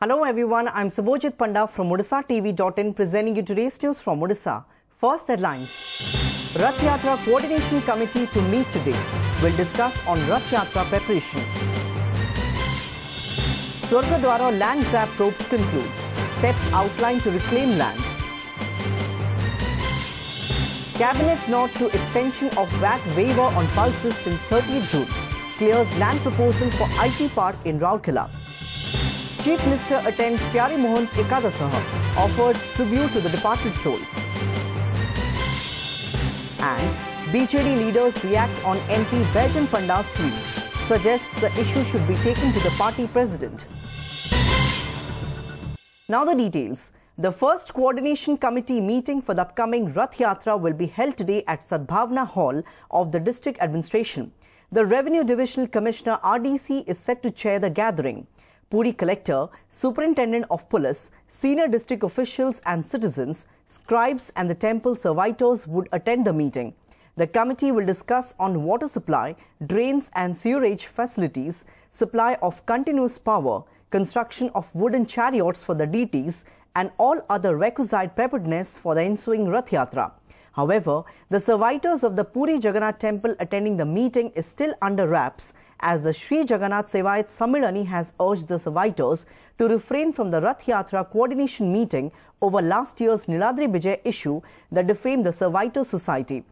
Hello everyone, I'm Subhojit Panda from Odishatv.in presenting you today's news from Odisha. First headlines. Rath Yatra Coordination Committee to meet today. We'll discuss on Rath Yatra preparation. Swargadwara land grab probes concludes. Steps outlined to reclaim land. Cabinet nod to extension of VAT waiver on pulses till 30th June. Clears land proposal for IT park in Rourkela. Chief Minister attends Pyari Mohan's Ekadasaha, offers tribute to the departed soul. And BJD leaders react on MP Baijan Panda's tweet, suggest the issue should be taken to the party president. Now the details. The first coordination committee meeting for the upcoming Rath Yatra will be held today at Sadbhavna Hall of the district administration. The Revenue Divisional Commissioner RDC is set to chair the gathering. Puri Collector, Superintendent of Police, senior district officials and citizens, scribes and the temple servitors would attend the meeting. The committee will discuss on water supply, drains and sewerage facilities, supply of continuous power, construction of wooden chariots for the deities and all other requisite preparedness for the ensuing Rath Yatra. However, the servitors of the Puri Jagannath temple attending the meeting is still under wraps as the Sri Jagannath Sevayat Sammilani has urged the servitors to refrain from the Rath Yatra coordination meeting over last year's Niladri Vijay issue that defamed the Servitor Society.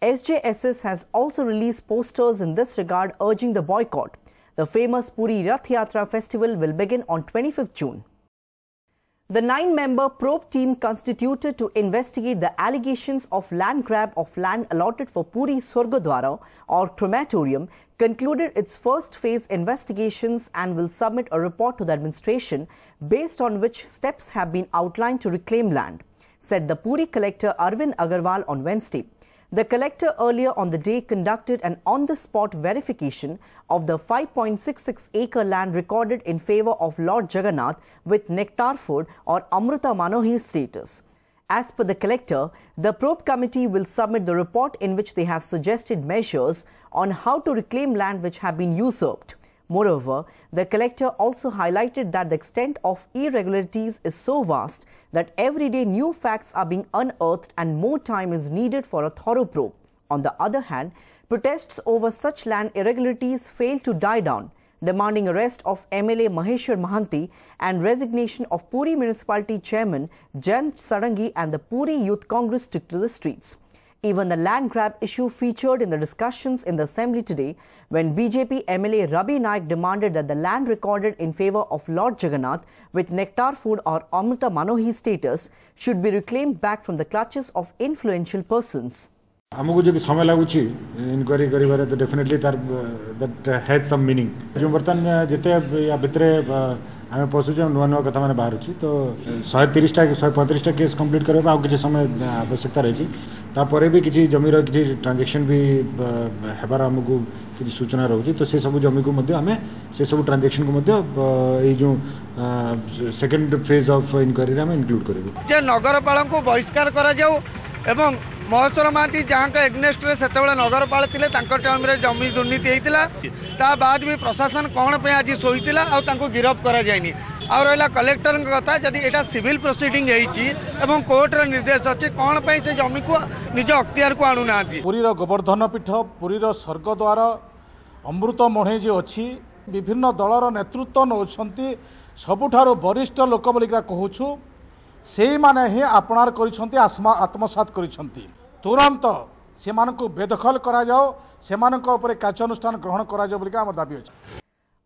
SJSS has also released posters in this regard urging the boycott. The famous Puri Rath Yatra festival will begin on 25th June. The 9-member probe team constituted to investigate the allegations of land grab of land allotted for Puri Swargadwara or crematorium concluded its first phase investigations and will submit a report to the administration based on which steps have been outlined to reclaim land, said the Puri collector Arvind Agarwal on Wednesday. The collector earlier on the day conducted an on-the-spot verification of the 5.66-acre land recorded in favour of Lord Jagannath with nectar food or Amruta Manohi status. As per the collector, the probe committee will submit the report in which they have suggested measures on how to reclaim land which have been usurped. Moreover, the collector also highlighted that the extent of irregularities is so vast that every day new facts are being unearthed and more time is needed for a thorough probe. On the other hand, protests over such land irregularities failed to die down, demanding arrest of MLA Maheshwar Mahanti and resignation of Puri Municipality Chairman Jan Sadangi, and the Puri Youth Congress took to the streets. Even the land grab issue featured in the discussions in the assembly today when BJP MLA Rabi Naik demanded that the land recorded in favour of Lord Jagannath with nectar food or Amruta Manohi status should be reclaimed back from the clutches of influential persons. हमको जो समय लगुची inquiry करिबारे तो definitely that has some meaning जो बर्तन जते या भितरे आमे पसुचे नुवा नुवा कथा माने बाहरुची तो 130 टा 135 टा केस कंप्लीट करबा आ किछि समय आवश्यकता रही ता परे भी किछि जमी रो किछि ट्रांजैक्शन भी हेबार हमको किछि सूचना रहउची तो से सब जमी को मध्ये हमें से सब ट्रांजैक्शन को मध्ये ए जो सेकंड फेज ऑफ इनक्वारी रे हम इंक्लूड करबे जे नगरपाल को बहिष्कार करा जाऊ एवं महेश्वर महांती जहाँ का एग्नेस्ट से नगरपाल थे टाइम जमी दुर्नीति होता बाद भी प्रशासन कौन पे आज शोईला गिरफ करा जायनी आ रहा कलेक्टर कथा जदि यहाँ सिविल प्रोसीडिंग एवं कोर्टर निर्देश अच्छे कौन पे से जमी को निज अख्तियार को आणुना पुरीर गोवर्धन पीठ पुरीर स्वर्गद्वार अमृत मणि जो अच्छी विभिन्न दलर नेतृत्व नौकरी सबुठारु वरिष्ठ लोक बोलिका कहूँ से माने ही आपणार करिसंती आत्मसात करिसंती तुरंत से मानको बेदखल करा जाओ से मानको ऊपर कार्यानुष्ठान ग्रहण करा जाओ बोलिका हमर दाबी अछि।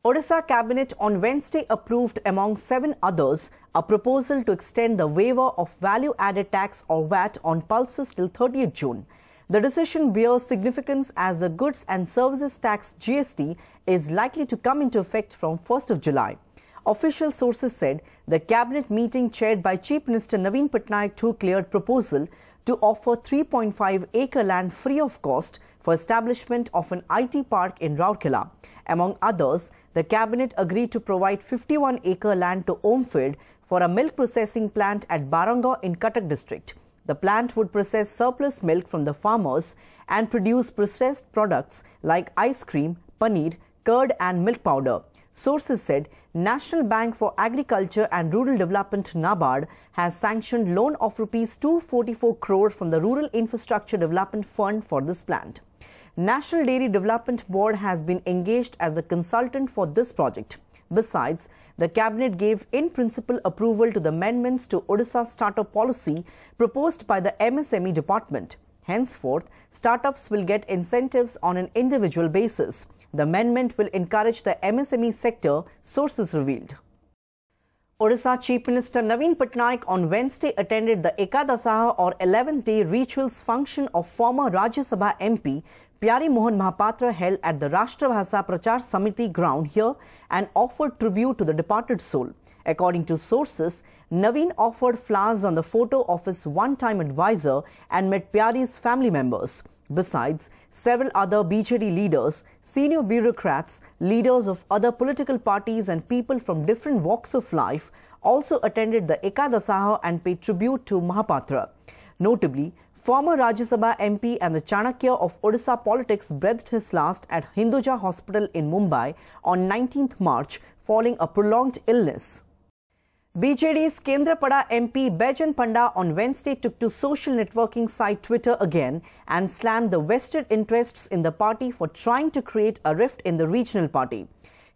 Odisha Cabinet on Wednesday approved, among 7 others, a proposal to extend the waiver of value-added tax or VAT on pulses till 30th June. The decision bears significance as the Goods and Services Tax (GST) is likely to come into effect from 1st of July. Official sources said the cabinet meeting chaired by Chief Minister Naveen Patnaik too cleared proposal to offer 3.5-acre land free of cost for establishment of an IT park in Rourkela. Among others, the cabinet agreed to provide 51-acre land to Omfed for a milk processing plant at Baranga in Cuttack district. The plant would process surplus milk from the farmers and produce processed products like ice cream, paneer, curd and milk powder. Sources said National Bank for Agriculture and Rural Development NABARD has sanctioned loan of rupees 244 crore from the Rural Infrastructure Development Fund for this plant. National Dairy Development Board has been engaged as a consultant for this project. Besides, the Cabinet gave in-principle approval to the amendments to Odisha startup policy proposed by the MSME department. Henceforth, startups will get incentives on an individual basis. The amendment will encourage the MSME sector, sources revealed. Odisha Chief Minister Naveen Patnaik on Wednesday attended the Ekadasaha or 11th day rituals function of former Rajya Sabha MP Pyari Mohan Mahapatra held at the Rashtrabhasa Prachar Samiti ground here and offered tribute to the departed soul. According to sources, Naveen offered flowers on the photo of his one-time advisor and met Pyari's family members. Besides, several other BJD leaders, senior bureaucrats, leaders of other political parties and people from different walks of life also attended the Ekadasaha and paid tribute to Mahapatra. Notably, former Rajya Sabha MP and the Chanakya of Odisha politics breathed his last at Hinduja Hospital in Mumbai on 19th March following a prolonged illness. BJD's Kendrapada MP Baijan Panda on Wednesday took to social networking site Twitter again and slammed the vested interests in the party for trying to create a rift in the regional party.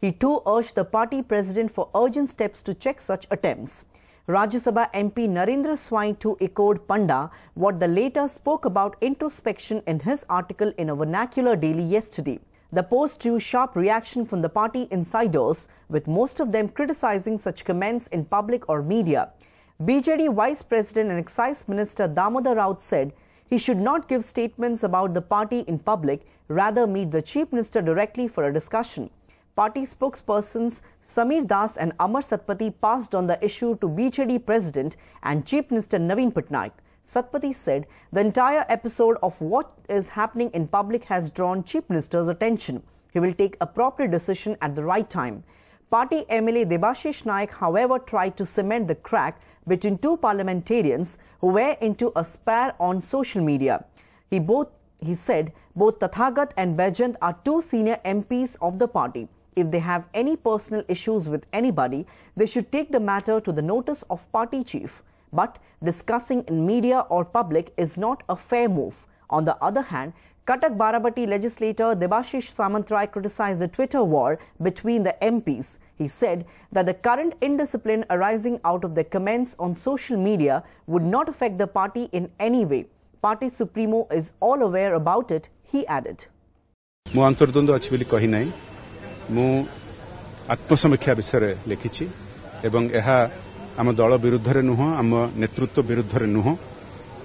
He too urged the party president for urgent steps to check such attempts. Rajya Sabha MP Narendra Swai too echoed Panda what the latter spoke about introspection in his article in a vernacular daily yesterday. The post drew sharp reaction from the party insiders, with most of them criticizing such comments in public or media. BJD Vice President and Excise Minister Damodar Raut said he should not give statements about the party in public, rather meet the Chief Minister directly for a discussion. Party spokespersons Samir Das and Amar Satpathy passed on the issue to BJD President and Chief Minister Naveen Patnaik. Satpathy said the entire episode of what is happening in public has drawn Chief Minister's attention. He will take appropriate decision at the right time. Party MLA Debashish Naik, however, tried to cement the crack between two parliamentarians who were into a spat on social media. He said both Tathagat and Bajant are two senior MPs of the party. If they have any personal issues with anybody, they should take the matter to the notice of party chief. But discussing in media or public is not a fair move. On the other hand, Cuttack Barabati legislator Debashish Samantrai criticized the Twitter war between the MPs. He said that the current indiscipline arising out of their comments on social media would not affect the party in any way. Party Supremo is all aware about it, he added. मु आत्मसमीक्षा विषय लिखी एवं यह आम दल विरुद्ध नुह आम नेतृत्व विरुद्ध नुह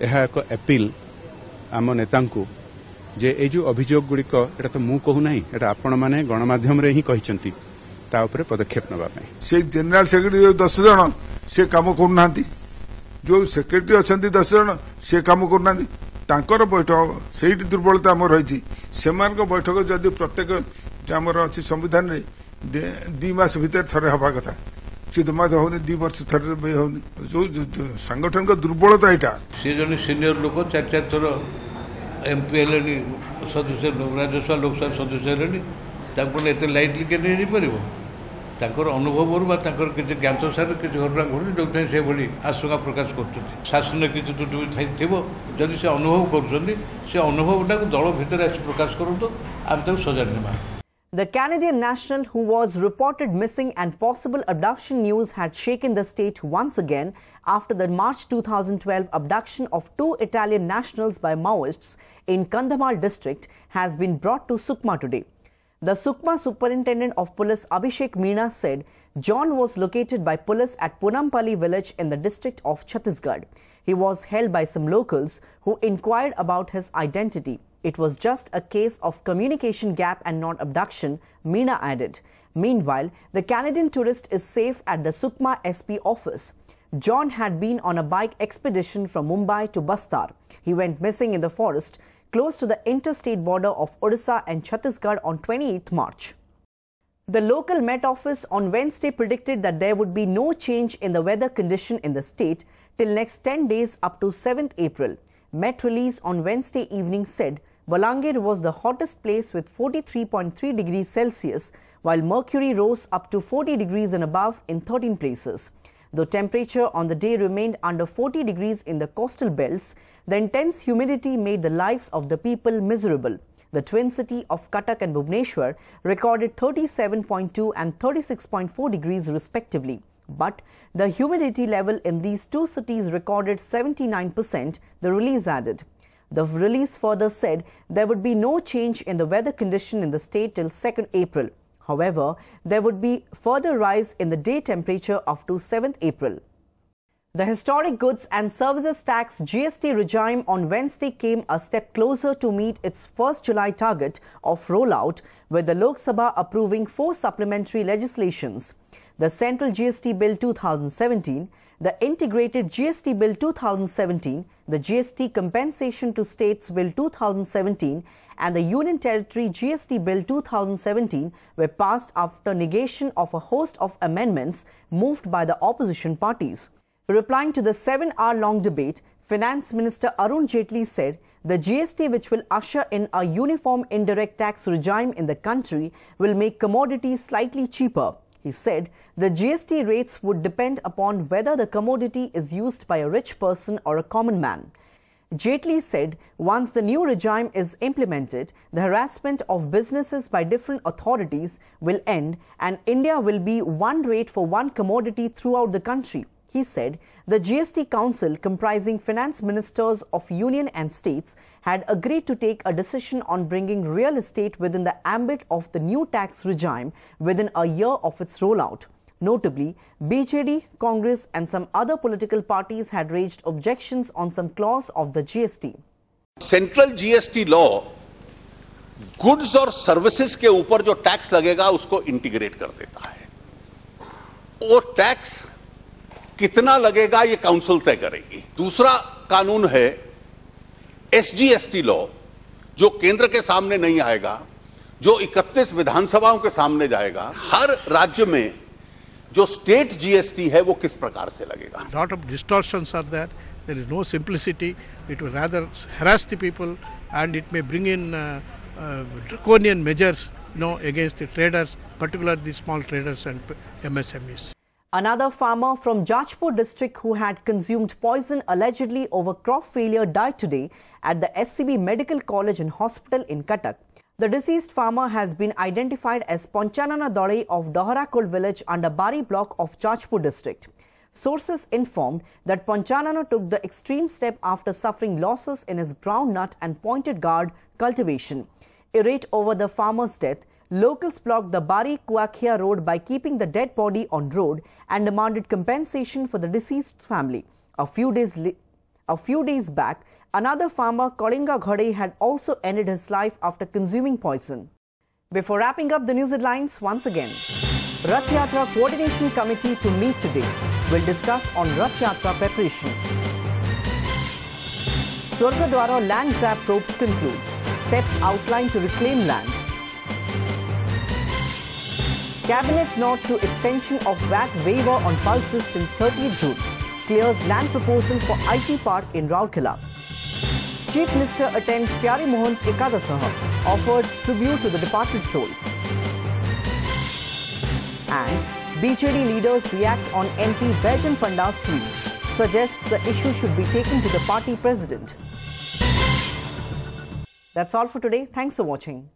यह एक अपील आम नेता जे ये जो अभियोग गुड़िक एटा तो मु कहूना एटा आपण माने गणमाध्यम रे ही कहिसंती ता ऊपर पदक्षेप नबा पई से जनरल सेक्रेटरी 10 जन से काम करना जो सेक्रेटरी अच्छा 10 जन से काम करना तांकर बैठक से दुर्बलता आम रही से बैठक जदि प्रत्येक आमर अच्छी संविधान रे 2 मास भीतर थरे हवा कथा से जमा होनी 2 वर्ष थरे होनी जो संगठन का दुर्बलता यहाँ सी जन सीनियर लोक 4 थर एमपी हेले सदस्य राज्यसभा लोकसभा सदस्य हेले एत लाइटली के नहीं पार अनुभव किसी ज्ञातसार किसी घटना घटू जो से भाई आशंका प्रकाश कर शासन किसी त्रुटि जदि से अनुभव कर अनुभवटा दल भितर आस प्रकाश करूँ आम सजाड़ नेबा. The Canadian national who was reported missing and possible abduction news had shaken the state once again after the March 2012 abduction of 2 Italian nationals by Maoists in Kandhamal district has been brought to Sukma today. The Sukma Superintendent of Police Abhishek Meena said John was located by police at Punampalli village in the district of Chhattisgarh. He was held by some locals who inquired about his identity. It was just a case of communication gap and not abduction, Meena added. Meanwhile, the Canadian tourist is safe at the Sukma SP office. John had been on a bike expedition from Mumbai to Bastar. He went missing in the forest close to the interstate border of Odisha and Chhattisgarh on 28th March. The local Met Office on Wednesday predicted that there would be no change in the weather condition in the state till next 10 days up to 7th April. Met release on Wednesday evening said Balangir was the hottest place with 43.3 degrees Celsius, while mercury rose up to 40 degrees and above in 13 places. Though temperature on the day remained under 40 degrees in the coastal belts, the intense humidity made the lives of the people miserable. The twin city of Cuttack and Bhubaneswar recorded 37.2 and 36.4 degrees respectively. But the humidity level in these two cities recorded 79%, the release added. The release further said there would be no change in the weather condition in the state till 2nd April. However, there would be further rise in the day temperature up to 7th April. The historic goods and services tax GST regime on Wednesday came a step closer to meet its 1st July target of rollout, with the Lok Sabha approving 4 supplementary legislations. The Central GST Bill 2017, the Integrated GST Bill 2017, the GST Compensation to States Bill 2017 and the Union Territory GST Bill 2017 were passed after negation of a host of amendments moved by the opposition parties. Replying to the 7-hour-long debate, Finance Minister Arun Jaitley said the GST, which will usher in a uniform indirect tax regime in the country, will make commodities slightly cheaper. He said the GST rates would depend upon whether the commodity is used by a rich person or a common man. Jaitley said once the new regime is implemented, the harassment of businesses by different authorities will end and India will be one rate for one commodity throughout the country. He said the GST Council, comprising finance ministers of union and states, had agreed to take a decision on bringing real estate within the ambit of the new tax regime within a year of its rollout. Notably, BJD, Congress and some other political parties had raised objections on some clause of the GST. Central GST law goods और services के ऊपर जो tax लगेगा उसको integrate कर देता है. वो टैक्स कितना लगेगा ये काउंसिल तय करेगी. दूसरा कानून है SGST लॉ, जो केंद्र के सामने नहीं आएगा, जो 31 विधानसभाओं के सामने जाएगा. हर राज्य में जो स्टेट GST है वो किस प्रकार से लगेगा. Lot of distortions are there. There is no simplicity. It will rather harass the people, and it may bring in draconian measures, against the traders, particularly the small traders and MSMEs. Another farmer from Jajpur district who had consumed poison allegedly over crop failure died today at the SCB Medical College and Hospital in Cuttack. The deceased farmer has been identified as Ponchanana Dole of Doharakul village under Bari block of Jajpur district. Sources informed that Ponchanana took the extreme step after suffering losses in his groundnut and pointed gourd cultivation. Irate over the farmer's death, locals blocked the Bari Kuakhia road by keeping the dead body on road and demanded compensation for the deceased family. A few days back, another farmer, Kolinga Ghode, had also ended his life after consuming poison. Before wrapping up the news headlines, once again, Rath Yatra Coordination Committee to meet today. Will discuss on Rath Yatra preparation. Swargadwara land grab probes concludes. Steps outlined to reclaim land. Cabinet nod to extension of VAT waiver on pulses till 30th June. Clears land proposal for IT park in Rourkela. Chief Minister attends Pyari Mohan's Ekadasaha, offers tribute to the departed soul. And BJD leaders react on MP Baijan Panda's tweet. Suggest the issue should be taken to the party president. That's all for today. Thanks for watching.